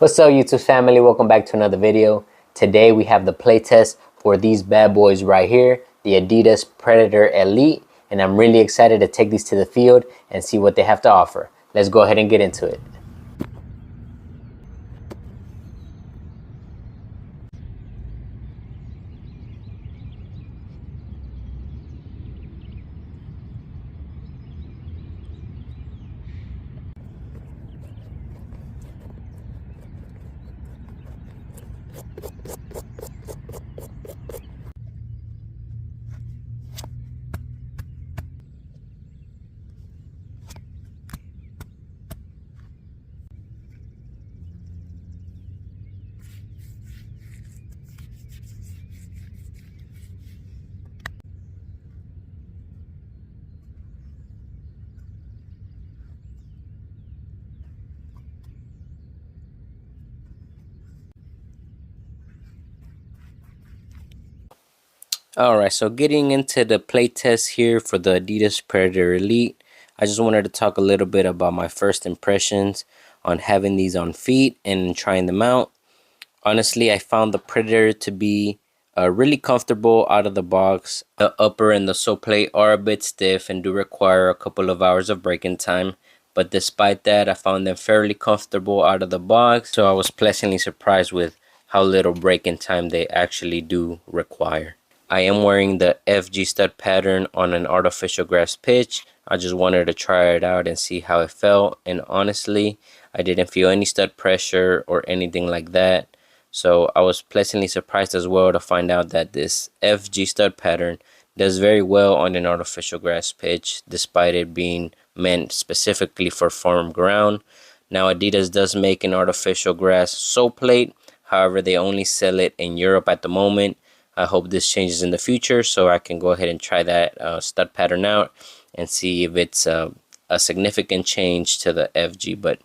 What's up, YouTube family? Welcome back to another video. Today we have the playtest for these bad boys right here, the Adidas Predator Elite, and I'm really excited to take these to the field and see what they have to offer. Let's go ahead and get into it. Alright, so getting into the playtest here for the Adidas Predator Elite, I just wanted to talk a little bit about my first impressions on having these on feet and trying them out. Honestly, I found the Predator to be really comfortable out of the box. The upper and the sole plate are a bit stiff and do require a couple of hours of breaking time. But despite that, I found them fairly comfortable out of the box. So I was pleasantly surprised with how little breaking time they actually do require. I am wearing the FG stud pattern on an artificial grass pitch. I just wanted to try it out and see how it felt. And honestly, I didn't feel any stud pressure or anything like that. So I was pleasantly surprised as well to find out that this FG stud pattern does very well on an artificial grass pitch, despite it being meant specifically for farm ground. Now Adidas does make an artificial grass sole plate. However, they only sell it in Europe at the moment. I hope this changes in the future so I can go ahead and try that stud pattern out and see if it's a significant change to the FG. But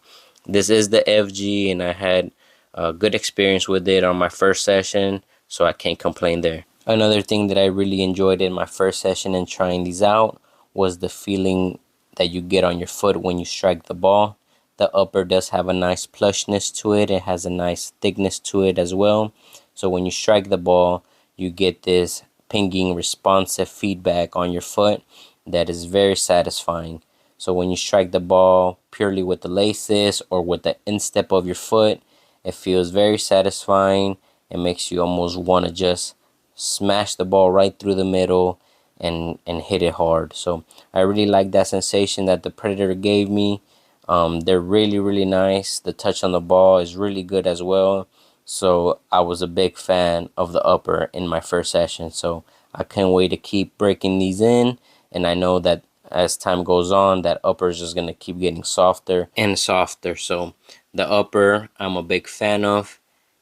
this is the FG, and I had a good experience with it on my first session, so I can't complain there. Another thing that I really enjoyed in my first session and trying these out was the feeling that you get on your foot when you strike the ball. The upper does have a nice plushness to it. It has a nice thickness to it as well. So when you strike the ball, you get this pinging responsive feedback on your foot that is very satisfying. So when you strike the ball purely with the laces or with the instep of your foot, it feels very satisfying. It makes you almost want to just smash the ball right through the middle and hit it hard. So I really like that sensation that the Predator gave me. They're really nice. The touch on the ball is really good as well. So I was a big fan of the upper in my first session. So I can't wait to keep breaking these in. And I know that as time goes on, that upper is just going to keep getting softer and softer. So the upper I'm a big fan of.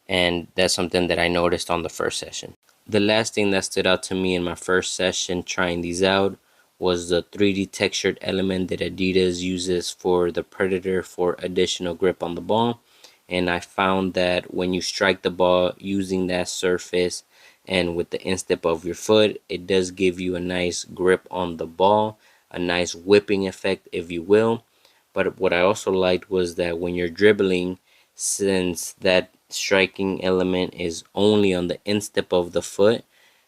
And that's something that I noticed on the first session. The last thing that stood out to me in my first session trying these out was the 3D textured element that Adidas uses for the Predator for additional grip on the ball. And I found that when you strike the ball using that surface and with the instep of your foot, it does give you a nice grip on the ball, a nice whipping effect, if you will. But what I also liked was that when you're dribbling, since that striking element is only on the instep of the foot,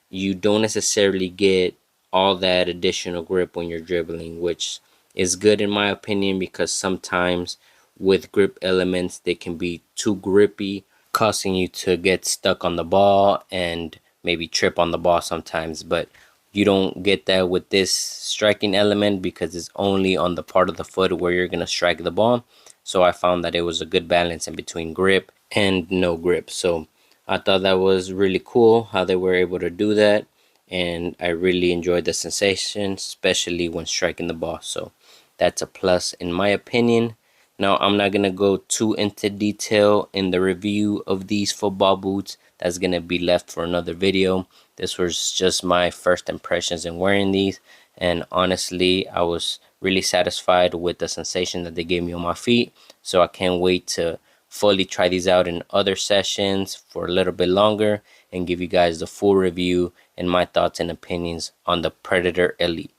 you don't necessarily get all that additional grip when you're dribbling, which is good in my opinion, because sometimes with grip elements they can be too grippy, causing you to get stuck on the ball and maybe trip on the ball sometimes. But you don't get that with this striking element because it's only on the part of the foot where you're going to strike the ball. So I found that it was a good balance in between grip and no grip. So I thought that was really cool how they were able to do that, and I really enjoyed the sensation, especially when striking the ball. So that's a plus in my opinion. Now, I'm not going to go too into detail in the review of these football boots. That's going to be left for another video. This was just my first impressions in wearing these. And honestly, I was really satisfied with the sensation that they gave me on my feet. So I can't wait to fully try these out in other sessions for a little bit longer and give you guys the full review and my thoughts and opinions on the Predator Elite.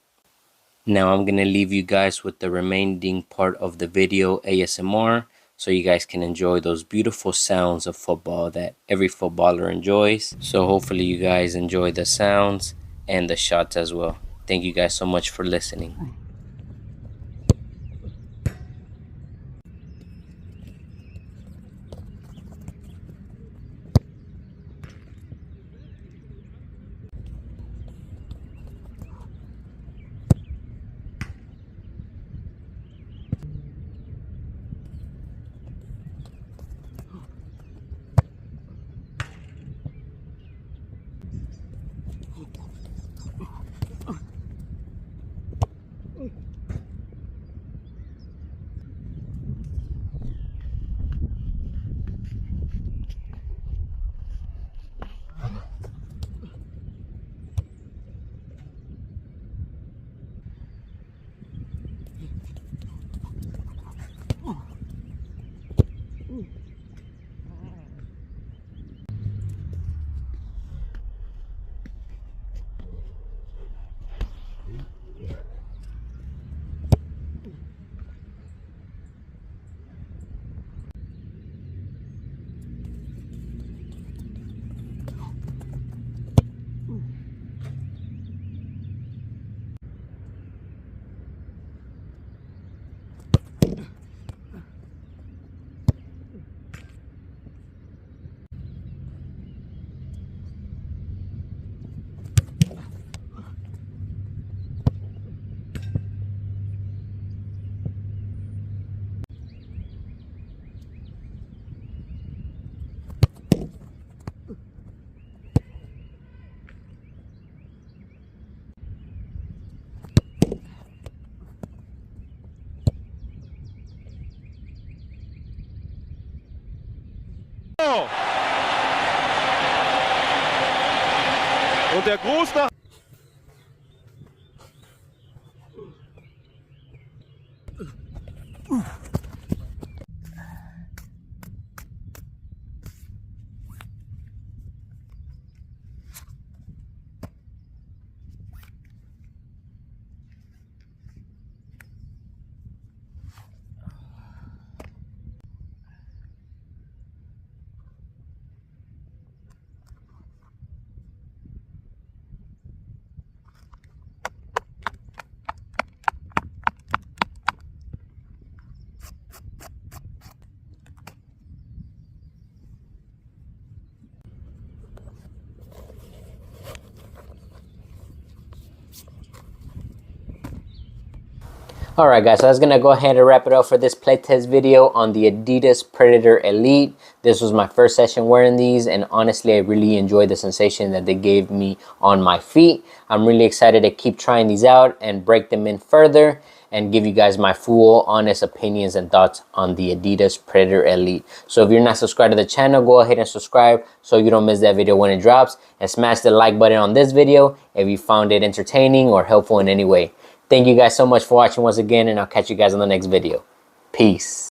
Now I'm going to leave you guys with the remaining part of the video ASMR. so you guys can enjoy those beautiful sounds of football that every footballer enjoys. So hopefully you guys enjoy the sounds and the shots as well. Thank you guys so much for listening. Und der Gruß nach... Alright guys, so I was going to go ahead and wrap it up for this playtest video on the Adidas Predator Elite. This was my first session wearing these, and honestly I really enjoyed the sensation that they gave me on my feet. I'm really excited to keep trying these out and break them in further and give you guys my full honest opinions and thoughts on the Adidas Predator Elite. So if you're not subscribed to the channel, go ahead and subscribe so you don't miss that video when it drops, and smash the like button on this video if you found it entertaining or helpful in any way. Thank you guys so much for watching once again, and I'll catch you guys on the next video. Peace.